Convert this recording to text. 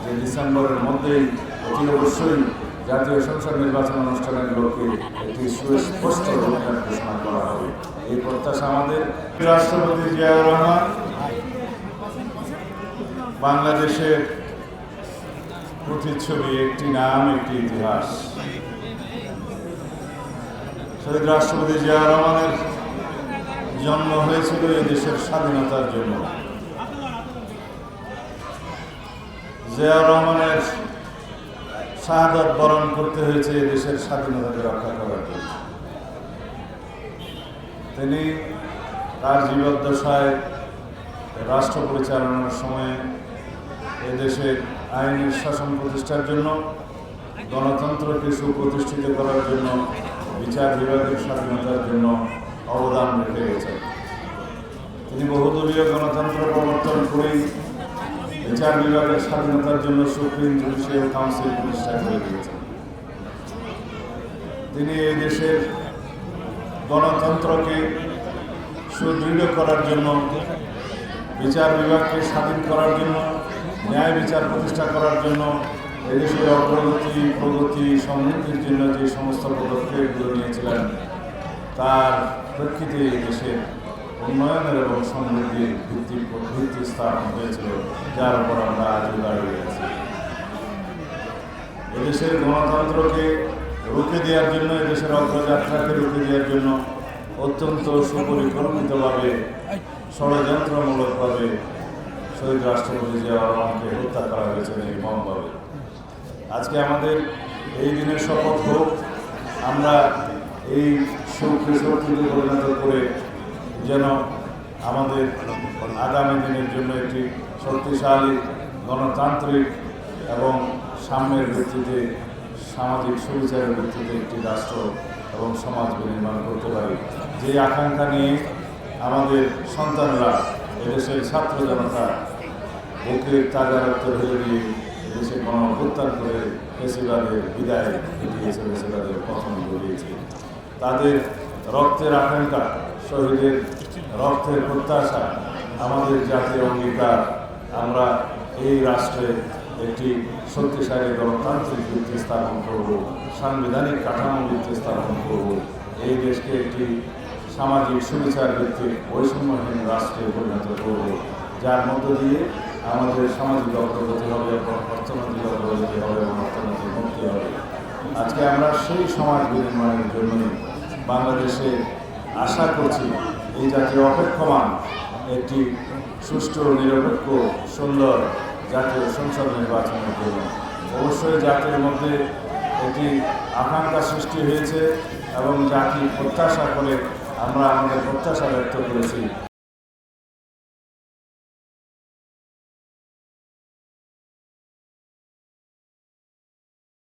যে ডিসেম্বরের মধ্যেই অতি অবশ্যই জাতীয় সংসদ নির্বাচন অনুষ্ঠানের লক্ষ্যে একটি সুস্পষ্ট রূপরেখা ঘোষণা করা হবে, এই প্রত্যাশা আমাদের। রাষ্ট্রপতি জিয়াউর রহমান বাংলাদেশের প্রতিচ্ছবি, একটি নাম, একটি ইতিহাস। শহীদ রাষ্ট্রপতি জিয়াউর রহমানের জন্ম হয়েছিল এই দেশের স্বাধীনতার জন্য। জিয়াউর রহমানের শাহাদাত বরণ করতে হয়েছে এই দেশের স্বাধীনতাকে রক্ষা করার জন্য। তিনি তার জীবদ্দশায় রাষ্ট্র পরিচালনার সময়ে এদেশের আইনের শাসন প্রতিষ্ঠার জন্য, গণতন্ত্রকে সুপ্রতিষ্ঠিত করার জন্য, বিচার বিভাগের স্বাধীনতার জন্য অবদান রেখে গেছেন। তিনি বহুদলীয় গণতন্ত্র প্রবর্তন করেই বিচার বিভাগের স্বাধীনতার জন্য সুপ্রিম জুডিশিয়াল কাউন্সিল প্রতিষ্ঠা করে দিয়েছেন। তিনি এই দেশের গণতন্ত্রকে সুদৃঢ় করার জন্য, বিচার বিভাগকে স্বাধীন করার জন্য, ন্যায় বিচার প্রতিষ্ঠা করার জন্য, এদেশের অগ্রগতি, প্রগতি, সমৃদ্ধির জন্য যে সমস্ত পদক্ষেপগুলো নিয়েছিলেন, তার প্রেক্ষিতে দেশের উন্নয়নের এবং সমৃদ্ধির ভিত্তি স্থাপন হয়েছিল, যার উপর আমরা আজও দাঁড়িয়ে আছি। এদেশের গণতন্ত্রকে রুখে দেওয়ার জন্য, এদেশের অগ্রযাত্রাকে রুখে দেওয়ার জন্য অত্যন্ত সুপরিকল্পিতভাবে, ষড়যন্ত্রমূলকভাবে শহীদ রাষ্ট্রপতি জিয়াউর রহমানকে হত্যা করা হয়েছে নির্মমভাবে। আজকে আমাদের এই দিনের শপথ হোক, আমরা এই সুখকে শক্তিতে পরিণত করে যেন আমাদের আগামী দিনের জন্য একটি শক্তিশালী, গণতান্ত্রিক এবং সাম্যের ভিত্তিতে, সামাজিক সুবিচারের ভিত্তিতে একটি রাষ্ট্র এবং সমাজ বিনির্মাণ করতে পারি। যে আকাঙ্ক্ষা নিয়ে আমাদের সন্তানরা, এদেশের ছাত্র জনতা বুকের তাজা রক্ত ঢেলে দিয়ে দেশে গণঅভ্যুত্থান করে ফেসিবাদের বিদায় ঘটিয়েছে, ফেসিবাদের পতন ঘটিয়েছে। তাদের রক্তের আকাঙ্ক্ষা, শহীদের রক্তের প্রত্যাশা, আমাদের জাতীয় অঙ্গীকার। আমরা এই রাষ্ট্রে একটি শক্তিশালী গণতান্ত্রিক ভিত্তি স্থাপন করব, সাংবিধানিক কাঠামো ভিত্তি স্থাপন করব, এই দেশকে একটি সামাজিক সুবিচার ভিত্তিক বৈষম্যহীন রাষ্ট্রে পরিণত করব, যার মধ্য দিয়ে আমাদের সামাজিক অগ্রগতি হবে এবং অর্থনৈতিক অগ্রগতি হবে এবং অর্থনৈতিক মুক্তি হবে। আজকে আমরা সেই সমাজ বিনির্মাণের জন্যই বাংলাদেশে আশা করছি এই জাতীয় অপেক্ষমান একটি সুষ্ঠু, নিরপেক্ষ, সুন্দর জাতীয় সংসদ নির্বাচনের জন্য। অবশ্যই জাতির মধ্যে একটি আকাঙ্ক্ষা সৃষ্টি হয়েছে এবং জাতি প্রত্যাশা করে, আমরা আমাদের প্রত্যাশা ব্যক্ত করেছি।